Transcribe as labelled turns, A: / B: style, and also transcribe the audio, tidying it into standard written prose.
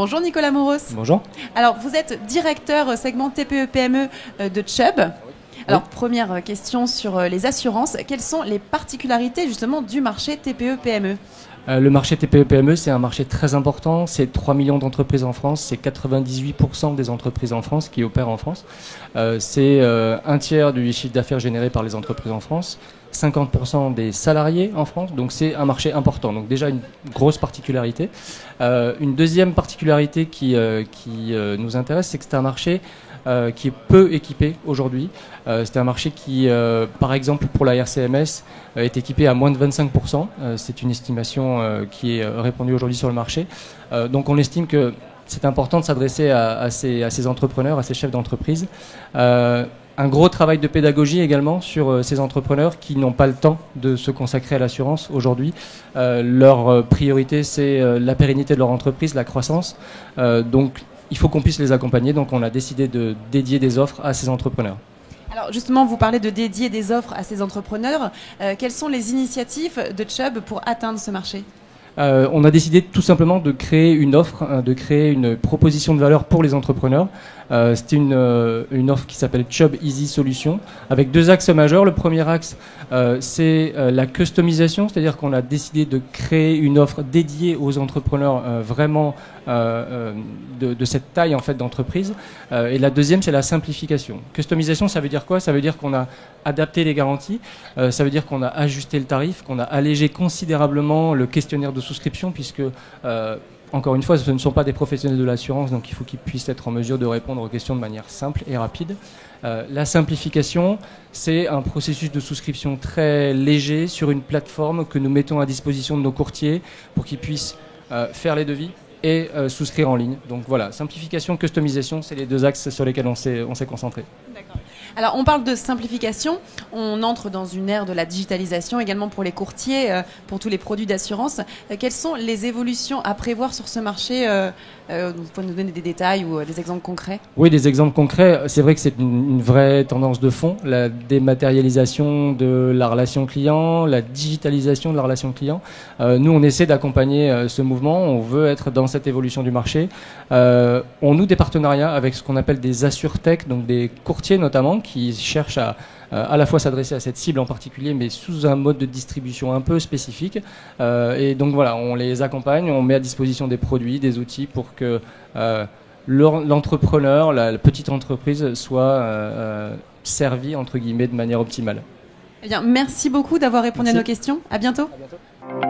A: Bonjour Nicolas Moros.
B: Bonjour.
A: Alors vous êtes directeur segment TPE-PME de Chubb. Alors première question sur les assurances. Quelles sont les particularités justement du marché TPE-PME ?
B: Le marché TPE-PME, c'est un marché très important. C'est 3 millions d'entreprises en France. C'est 98% des entreprises en France qui opèrent en France. C'est un tiers du chiffre d'affaires généré par les entreprises en France. 50% des salariés en France. Donc c'est un marché important. Donc déjà une grosse particularité. Une deuxième particularité qui nous intéresse, c'est que c'est un marché qui est peu équipé aujourd'hui. C'est un marché qui, par exemple, pour la RCMS, est équipé à moins de 25%. C'est une estimation qui est répandue aujourd'hui sur le marché. Donc on estime que c'est important de s'adresser à ces entrepreneurs, à ces chefs d'entreprise. Un gros travail de pédagogie également sur ces entrepreneurs qui n'ont pas le temps de se consacrer à l'assurance aujourd'hui. Leur priorité, c'est la pérennité de leur entreprise, la croissance. Donc il faut qu'on puisse les accompagner, donc on a décidé de dédier des offres à ces entrepreneurs.
A: Alors justement, vous parlez de dédier des offres à ces entrepreneurs. Quelles sont les initiatives de Chubb pour atteindre ce marché ?
B: On a décidé tout simplement de créer une offre, de créer une proposition de valeur pour les entrepreneurs. C'était une offre qui s'appelle Chubb Easy Solutions, avec deux axes majeurs. Le premier axe, c'est la customisation, c'est-à-dire qu'on a décidé de créer une offre dédiée aux entrepreneurs vraiment de cette taille en fait d'entreprise. Et la deuxième, c'est la simplification. Customisation, ça veut dire quoi ? Ça veut dire qu'on a adapté les garanties, ça veut dire qu'on a ajusté le tarif, qu'on a allégé considérablement le questionnaire de souscription, puisque encore une fois, ce ne sont pas des professionnels de l'assurance, donc il faut qu'ils puissent être en mesure de répondre aux questions de manière simple et rapide. La simplification, c'est un processus de souscription très léger sur une plateforme que nous mettons à disposition de nos courtiers pour qu'ils puissent faire les devis et souscrire en ligne. Donc voilà, simplification, customisation, c'est les deux axes sur lesquels on s'est concentré.
A: D'accord. Alors on parle de simplification, on entre dans une ère de la digitalisation également pour les courtiers, pour tous les produits d'assurance. Quelles sont les évolutions à prévoir sur ce marché ? Vous pouvez nous donner des détails ou des exemples concrets ?
B: Oui, des exemples concrets. C'est vrai que c'est une vraie tendance de fond, la dématérialisation de la relation client, la digitalisation de la relation client. Nous, on essaie d'accompagner ce mouvement, on veut être dans cette évolution du marché. On noue des partenariats avec ce qu'on appelle des assurtech, donc des courtiers notamment, qui cherchent à la fois s'adresser à cette cible en particulier, mais sous un mode de distribution un peu spécifique. Et donc voilà, on les accompagne, on met à disposition des produits, des outils pour que l'entrepreneur, la petite entreprise, soit servie entre guillemets de manière optimale.
A: Eh bien, merci beaucoup d'avoir répondu à nos questions. À bientôt.
B: À bientôt.